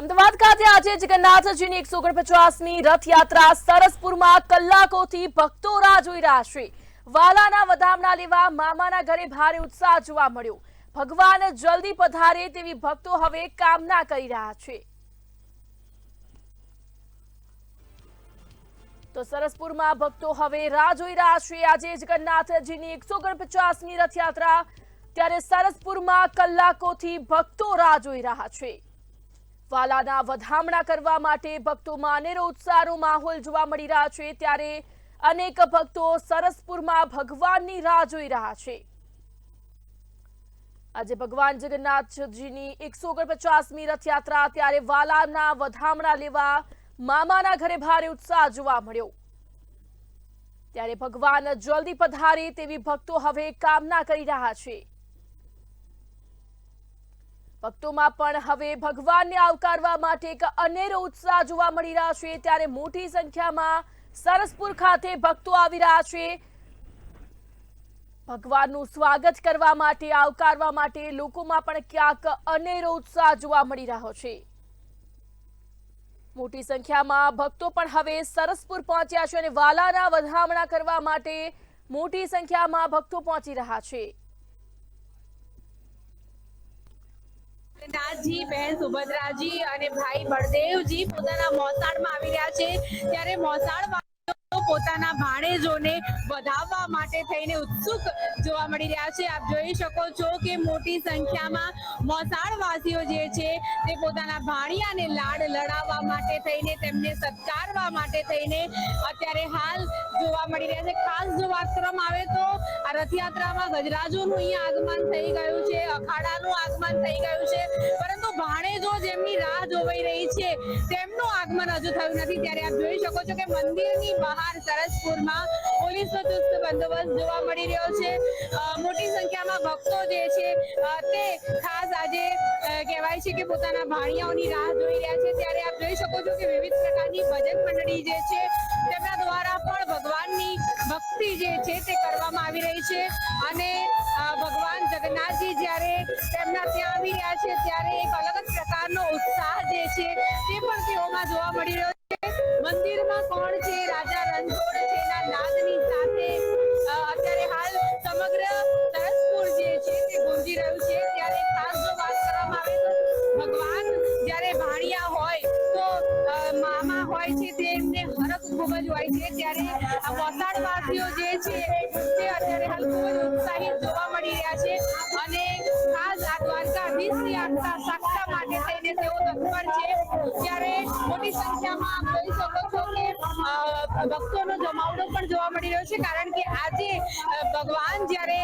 અમદાવાદ ખાતે આજે જગન્નાથજીની 149મી રથયાત્રા સરસપુરમાં કલાકોથી ભક્તો રાહ જોઈ રહ્યા છે। વાલાના વધામણા લેવા મામાના ઘરે ભારે ઉત્સાહ જોવા મળ્યો। ભગવાન જલ્દી પધારે તેવી ભક્તો હવે કામના કરી રહ્યા છે। તો સરસપુરમાં ભક્તો હવે રાહ જોઈ રહ્યા છે। આજે જગન્નાથજીની 149મી રથયાત્રા, ત્યારે સરસપુરમાં કલાકોથી ભક્તો રાહ જોઈ રહ્યા છે। વાલાના વધામણા કરવા માટે ભક્તોમાં અનેરો ઉત્સાહનો માહોલ જોવા મળી રહ્યા છે। ત્યારે અનેક ભક્તો સરસપુરમાં ભગવાનની રાહ જોઈ રહ્યા છે। આજે ભગવાન જગન્નાથજીની 149મી રથયાત્રા, ત્યારે વાલાના વધામણા લેવા મામાના ઘરે ભારે ઉત્સાહ જોવા મળ્યો। ત્યારે ભગવાન જલ્દી પધારે તેવી ભક્તો હવે કામના કરી રહ્યા છે। ભક્તોમાં પણ હવે ભગવાનને આવકારવા માટે એક અનેરો ઉત્સાહ જોવા મળી રહ્યો છે। ત્યારે મોટી સંખ્યામાં સરસપુર ખાતે ભક્તો આવી રહ્યા છે। ભગવાનનું સ્વાગત કરવા માટે, આવકારવા માટે લોકોમાં પણ ક્યાંક અનેરો ઉત્સાહ જોવા મળી રહ્યો છે। મોટી સંખ્યામાં ભક્તો પણ હવે સરસપુર પહોંચ્યા છે અને વાલાના વધામણા કરવા માટે મોટી સંખ્યામાં ભક્તો પહોંચી રહ્યા છે। નાથજી, બહેન સુભદ્રાજી અને ભાઈ બળદેવજી પોતાના મોસાળમાં આવી રહ્યા છે। ત્યારે મોસાળમાં પોતાના ભાણેજોને વધાવવા માટે થઈને ઉત્સુક જોવા મળી રહ્યા છે। આપ જોઈ શકો છો કે મોટી સંખ્યામાં મોસાળવાસીઓ જે છે તે પોતાના ભાણિયાને લાડ લડાવવા માટે થઈને, તેમને સત્કારવા માટે થઈને અત્યારે હાલ જોવા મળી રહ્યા છે। ખાસ જો વાત કરવામાં આવે તો આ રથયાત્રામાં ગજરાજોનું અહીંયા આગમન થઈ ગયું છે, અખાડાનું આગમન થઈ ગયું છે, પરંતુ ભાણેજો જેમની રાહ જોવાઈ રહી છે તેમનું આગમન હજુ થયું નથી। ત્યારે આપ જોઈ શકો છો કે મંદિરની બહાર સરસપુરમાં પોલીસનો ચુસ્ત બંદોબસ્ત જોવા મળી રહ્યો છે। મોટી સંખ્યામાં ભક્તો જે છે તે ખાસ આજે કહેવાય છે કે પોતાના ભાણિયાઓની રાહ જોઈ રહ્યા છે। ત્યારે આપ જોઈ શકો છો કે વિવિધ પ્રકારની ભજન મંડળી જે છે તેમના દ્વારા પણ ભગવાનની ભક્તિ જે છે તે કરવામાં આવી રહી છે અને ભગવાન જગન્નાથજી જ્યારે તેમના ત્યાં આવી રહ્યા છે ત્યારે એક અલગ જ પ્રકારનો ઉત્સાહ જે છે તે પણ તેઓમાં જોવા મળી રહ્યો છે। મંદિરમાં કોણ છે, રાજા રણછોડ છે ના નાદની સાથે અત્યારે હાલ સમગ્ર સરસપુર જે છે તે ગુંજી રહ્યું છે। ત્યારે ખાસ જો વાત કરવામાં આવે તો ભગવાન જ્યારે ભાણિયા હોય તો મામા હોય છે તેમને હરખ ખૂબ જ હોય છે। ત્યારે આ મોસાળવાસીઓ જે છે તે અત્યારે હાલ ખૂબ જ ઉત્સાહિત જોવા મળી રહ્યા છે અને ખાસ આ દ્વારકાધીશની સાક્ષા માટે થઈને તેઓ તત્પર છે। ત્યારે મોટી સંખ્યામાં આપ જોઈ શકો છો કે ભક્તોનો જમાવડો પણ જોવા મળી રહ્યો છે, કારણ કે આજે ભગવાન જ્યારે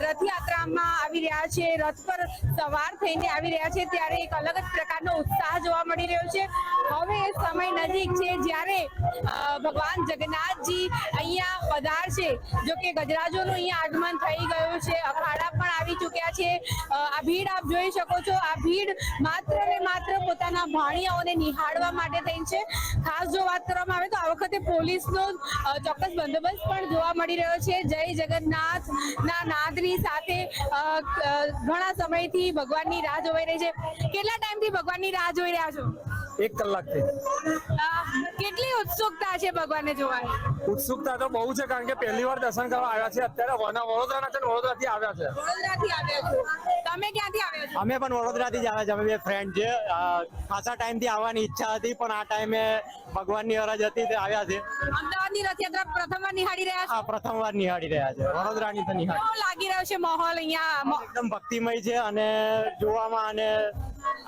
રથયાત્રામાં આવી રહ્યા છે, રથ પર સવાર થઈને આવી રહ્યા છે, ત્યારે એક અલગ જ પ્રકારનો ઉત્સાહ જોવા મળી રહ્યો છે। હવે સમય નજીક છે જ્યારે ભગવાન જગન્નાથજી અહીંયા પધારશે। જો કે ગજરાજોનું અહીંયા આગમન થઈ ગયું છે, અખાડા પણ આવી ચૂક્યા છે। આ ભીડ આપ જોઈ શકો છો, આ ભીડ માત્ર ને માત્ર પોતાના ભાણિયાઓને નિહાળવા માટે થઈ છે। ખાસ જો વાત કરવામાં આવે તો આ વખતે પોલીસનો ચોક્કસ બંદોબસ્ત પણ જોવા મળી રહ્યો છે। જય જગન્નાથ ના નાદની સાથે ઘણા સમયથી ભગવાનની રાહ જોવાઈ રહી છે। કેટલા ટાઈમથી ભગવાનની રાહ જોઈ રહ્યા છો? 1 કલાકથી। કેટલી ઉત્સુકતા છે ભગવાનને જોવાની? ઉત્સુકતા તો બહુ છે, કારણ કે પહેલી વાર દર્શન કરવા આવ્યા છે। અત્યારે વડોદરાના છે, વડોદરાથી આવ્યા છે। વડોદરાથી આવ્યા છો? તમે ક્યાંથી આવ્યા છો? અમે પણ વડોદરાથી જ આવ્યા છે। અમે બે ફ્રેન્ડ છે। ખાસા ટાઈમથી આવવાની ઈચ્છા હતી, પણ આ ટાઈમે ભગવાનની અરજ હતી તે આવ્યા છે। અમદાવાદની રથયાત્રા પ્રથમવાર નિહાળી રહ્યા છો? હા, પ્રથમવાર નિહાળી રહ્યા છે। વડોદરાની તો નિહાળી। કેવો લાગી રહ્યો છે માહોલ અહીંયા? એકદમ ભક્તિમય છે અને જોવામાં અને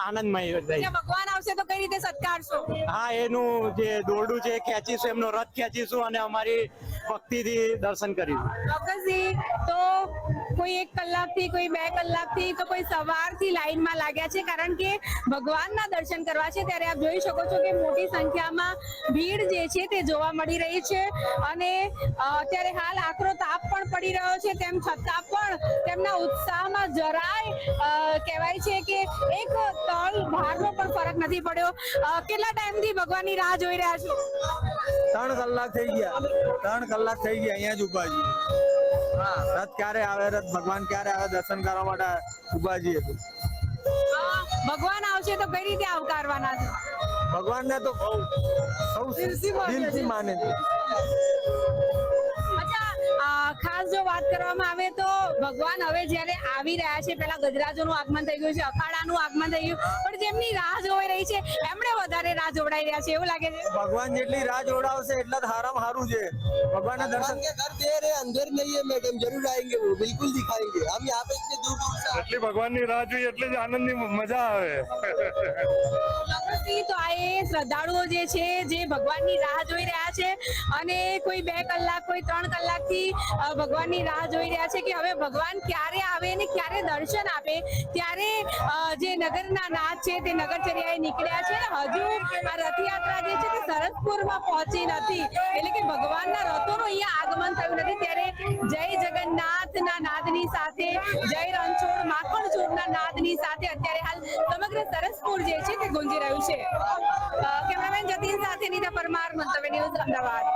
આનંદમય થાય। ભગવાન આવશે તો કઈ રીતે સત્કારશો? હા, એનું જે દોરડું છે ખેંચીશું, એમનો રથ ખેંચીશું અને અમારી ભક્તિથી દર્શન કરીશું। ચોક્કસથી। તો કોઈ 1 કલાકથી, કોઈ 2 કલાકથી, તો કોઈ સવારથી લાઈનમાં લાગ્યા છે, કારણ કે ભગવાનના દર્શન કરવા છે। ત્યારે આપ જોઈ શકો છો કે મોટી સંખ્યામાં ભીડ જે છે તે જોવા મળી રહી છે અને અત્યારે હાલ આકરો તાપ પણ પડી રહ્યો છે, તેમ છતાં પણ તેમના ઉત્સાહમાં જરાય કહેવાય છે કે એક તલ ભારનો પણ ફરક નથી પડ્યો। કેટલા ટાઈમથી ભગવાનની રાહ જોઈ રહ્યા છો? 3 કલાક થઈ ગયા। 3 કલાક થઈ ગયા અહીંયા જ ઉભા છીએ। હા, રથ ક્યારે આવે, રથ ભગવાન ક્યારે આવે દર્શન કરવા માટે ઉભા છીએ। ભગવાન આવશે તો કઈ રીતે આવકારવાના છે? ભગવાનને તો સૌ દિલથી માને છે. અચ્છા, ખાસ જો વાત કરવામાં આવે તો ભગવાન હવે જ્યારે આવી રહ્યા છે, પેલા ગજરાજોનું આગમન થઈ ગયું છે, અખાડાનું આગમન થઈ ગયું, પણ જેમની રાહ જોઈ રહી છે એમણે વધારે રાહ જોવડાઈ રહ્યા છે એવું લાગે છે. ભગવાન જેટલી રાહ જોડાવશે એટલા જ હારામાં હારું છે. ભગવાનના દર્શન के घर देर है अंदर नहीं है मैडम, जरूर आएंगे, वो बिल्कुल दिखाएंगे. हम यहाँ पे इतने दूर दूर से એટલી ભગવાનની રાહ જોઈએ એટલે જ આનંદની મજા આવે. તો આ એ શ્રદ્ધાળુઓ જે છે જે ભગવાનની રાહ જોઈ રહ્યા છે અને કોઈ 2 કલાક કોઈ 3 કલાકથી ભગવાનની રાહ જોઈ રહ્યા છે કે હવે ભગવાન ક્યારે આવે અને ક્યારે દર્શન આપે. ત્યારે જે નગરના નાથ છે તે નગરચર્યાએ નીકળ્યા છે અને હજુ આ રથયાત્રા જે છે તે સરસપુરમાં પહોંચી નથી, એટલે કે ભગવાનના રથોનું અહીંયા આગમન થયું નથી. ત્યારે જય જગન્નાથના નાદની સાથે, જય રણછોડ માખણ ચોરના નાદની સાથે અત્યારે હાલ સમગ્ર સરસપુર જે છે તે ગુંજી રહ્યું છે. કેમેરામેન જતીન સાથે નીતા પરમાર, મંતવ્ય ન્યૂઝ, અમદાવાદ.